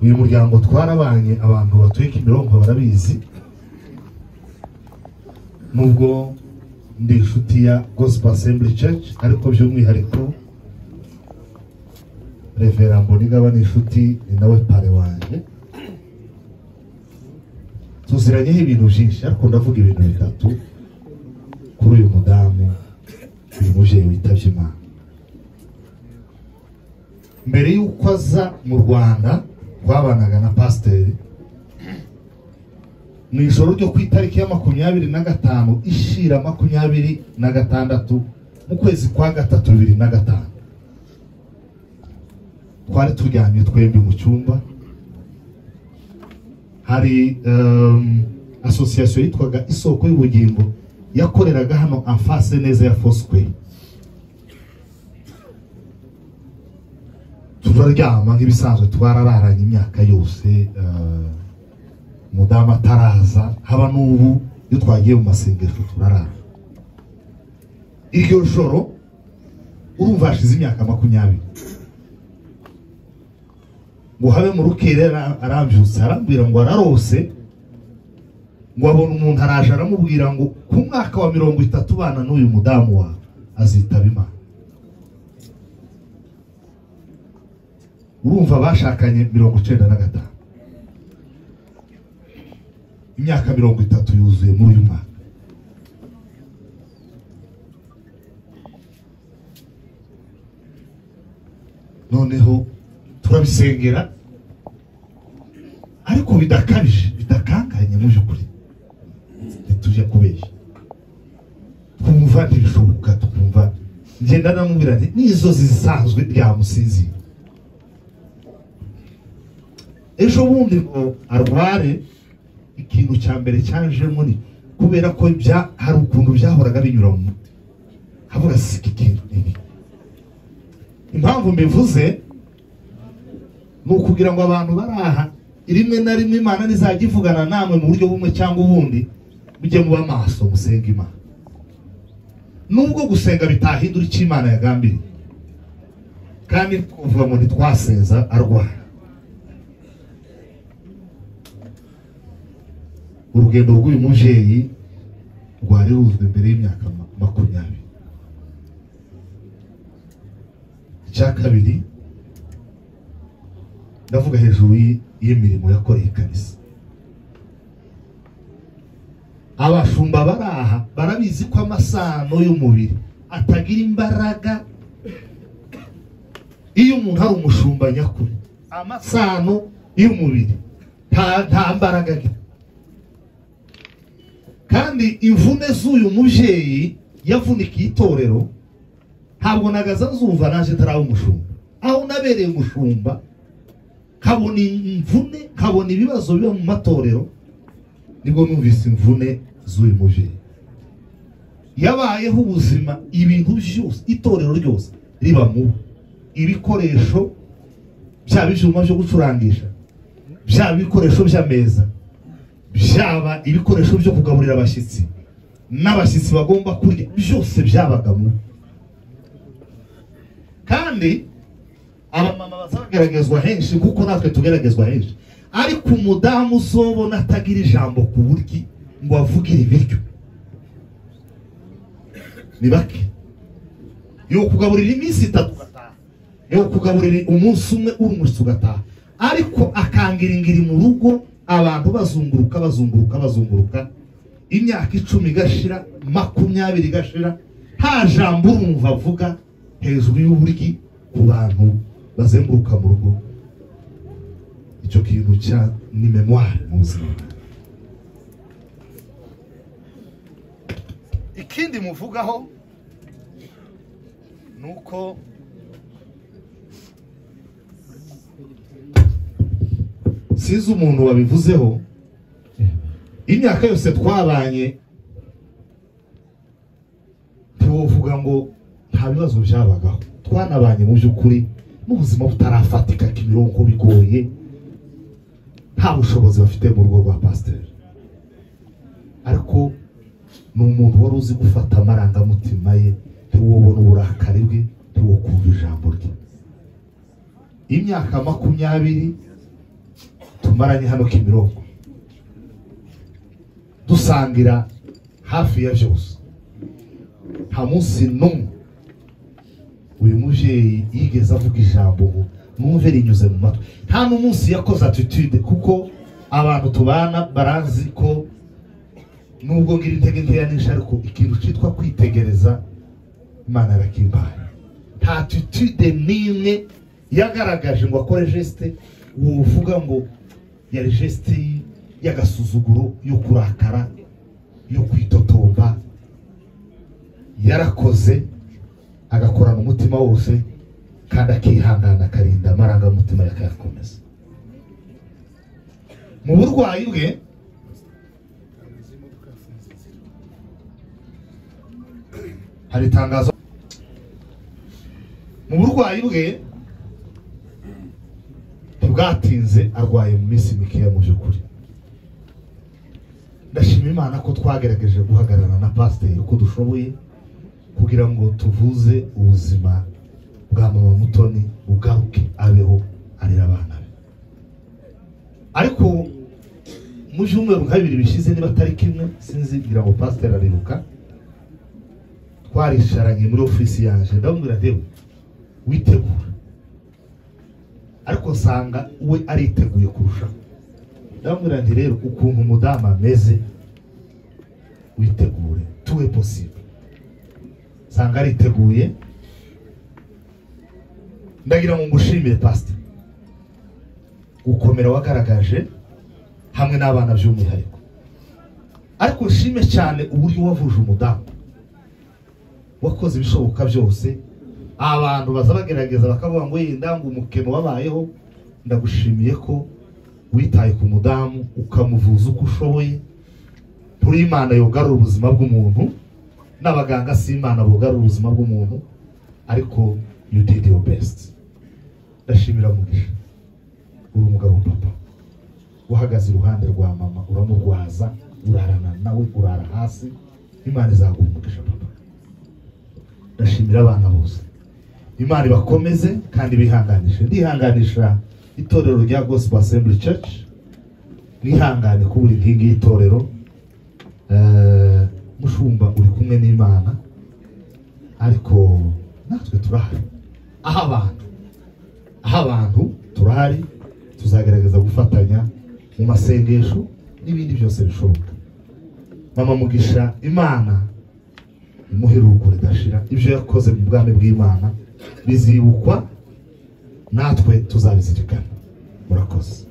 uyu muryango twarabanye abantu batuye Kimironko barabizi nubwo ndi inshuti ya Gospel Assembly Church ariko by'umwihariko Reverend Mbonigaba ni inshuti ni nawe pare wanje tuziranyeho ibintu byinshi ariko ndavuga ibintu bitatu kuri uyu mudamu uyu muvyeyi witavye Imana. Mbere y'uko aza mu Rwanda twabanaga na pasiteri mu ijoro ryo ku itariki ya 25 ishira 26 mu kwezi kwa 3 twari turyamye twembi mu cyumba. Hari association yitwaga Isoko y'Ubugingo yakoreraga hano en face neza ya Fosque. Turaryama nk'ibisanzwe twarararanye imyaka yose mudama taraza haba n'ubu iyo twagiye mu masengesho turarara. Iryo joro urumva hashize imyaka 20 ngo habe mu rukerera arabyutse arambwira ngo ararose ngo abona umuntu araje aramubwira ngo ku mwaka wa 30 bana n'uyu mudamu wa azitaba Imana. Urumva bashakanye 95 imyaka 30 yuzuye muri uyu mwaka. Noneho turabisengera ariko bidakabije bidakanganye mu byukuri tuje kubeshya twumva ntibishoboka twumva ngenda namubwira nti nizo zisanzwe byamusinzi. Ejo bundi ngo arware ikintu cya mbere cyanje muri kubera ko hari ukuntu byahoraga binyura mu muti havuga siki kintu nibi. Impamvu mbivuze nukugira ngo abantu baraha rimwe na rimwe Imana nizajya ivugana namwe mu buryo bumwe cyangwa ubundi mujye muba maso musenga Imana. Nubwo gusenga bitahindura icyo Imana yagambiriye kandi kuvuga ngo ntitwasenza arwara. Urugendo rw'uyu muvyeyi rwari ruzwe mbere y'imyaka 20. Icyakabiri ndavuga hejuru y'imirimo yakoreye kanisa. Abashumba baraha barabizi ko amasano y'umubiri atagira imbaraga iyo umuntu ari umushumba nyakuri. Amasano y'umubiri nta mbaraga agira. Kandi imvune z'uyu muvyeyi yavunikiye itorero ntabwo nagaza nzumva naje taraho umushumba. Aho nabereye umushumba kabona imvune kabona ibibazo biba mu matorero nibwo numvise imvune z'uyu muvyeyi. Yabayeho ubuzima ibintu byose itorero ryose riba mu ibikoresho bya bijuma byo gucurangisha bya bikoresho by'ameza byaba ibikoresho byo kugaburira abashyitsi n'abashyitsi bagomba kurya byose byabagamo. Kandi abamama bazageragezwa henshi kuko natwe tugeragezwa henshi ariko umudamu uzobona atagira ijambo ku buryo ngo avugire ibiryo ni bake. Yo kugaburira iminsi 3 ugataha, yo kugaburira umunsi umwe urumurisi ugataha, ariko akangiringiri mu rugo abantu bazunguruka imyaka 10 igashira 20 igashira nta jambo urumva avuga hejuru y'uburyo ku bantu bazenguruka mu rugo. Icyo kintu cya ni memoire mu buzima. Ikindi muvugaho nuko size umuntu wabivuzeho imyaka yose twabanye tuvuga ngo nta bibazo byabagaho. Twanabanye mu by'ukuri n'ubuzima butarafatika Kimironko bigoye nta bushobozi bafite mu rugo rwa pasiteri ariko ni umuntu wari uzi gufata amarangamutima ye ntiwobona uburakari bwe ntiwokumva ijambo rye. Imyaka 20 tumaranye hano Kimironko dusangira hafi ya byose, nta munsi n'umwe uyu muvyeyi yigeze avuga ijambo ngo numve rinyuze mu matwi. Nta n'umunsi yakoze attitude, kuko abantu tubana barazi ko nubwo ngira intege nkeya nisha, ariko ikintu citwa kwitegereza Imana arakimbaye. Nta attitude n'imwe yagaragaje ngo akore geste uvuga ngo yari geste y'agasuzuguro, yo kurakara, yo kwitotomba. Yarakoze agakorana umutima wose kandi akihangana, akarinda amarangamutima yakayakomeza. Mu burwayi bwe hari itangazo, mu burwayi bwe ntibwatinze, arwaye mu minsi mikeya. Mu by'ukuri ndashima Imana ko twagerageje guhagararana na pasiteri uko dushoboye kugira ngo tuvuze ubuzima bwa mama Mutoni bugaruke, abeho, arera abana be. Ariko mu byumweru nka 2 bishize, niba atari kimwe sinzi, ngira ngo pasiteri aribuka, twarisharanye muri ofisi yanje, ndamubwira ndewe witegura, ariko nsanga we ariteguye kurushaho. Ndamubwira nti rero ukuntu umudamu ameze witegure, tuwe possible. Nsanga ariteguye. Ndagira ngo ngushimire pastor, gukomera wagaragaje hamwe n'abana by'umwihariko, ariko nshime cyane uburyo wavuje umudamu, wakoze ibishoboka byose. Abantu baza bagerageza bakavuga ngo yenda ngo umukeno wabayeho, ndagushimiye ko witaye ku mudamu ukamuvuza uko ushoboye. Turi Imana yogarura ubuzima bw'umuntu, n'abaganga si Imana bogarura ubuzima bw'umuntu, ariko you did your best. Ndashimira Mugisha, uri umugabo papa, uhagaze iruhande rwa mama, uramurwaza, urarana nawe, urara hasi. Imana izaguha umugisha papa. Ndashimira abana bose, Imana ibakomeze kandi bihanganishe. Ndihanganisha itorero rya Gospel Assembly Church, nihangane ku buri nkingi y'itorero. Mushumba uri kumwe n'Imana, ariko natwe turahari. Aho abantu turahari, tuzagerageza gufatanya mu masengesho n'ibindi byose bishoboka. Mama Mugisha, Imana imuheruko ridashira. Ibyo yakoze mu bwami bw'Imana bizibukwa, natwe tuzabizirikana. Murakoze.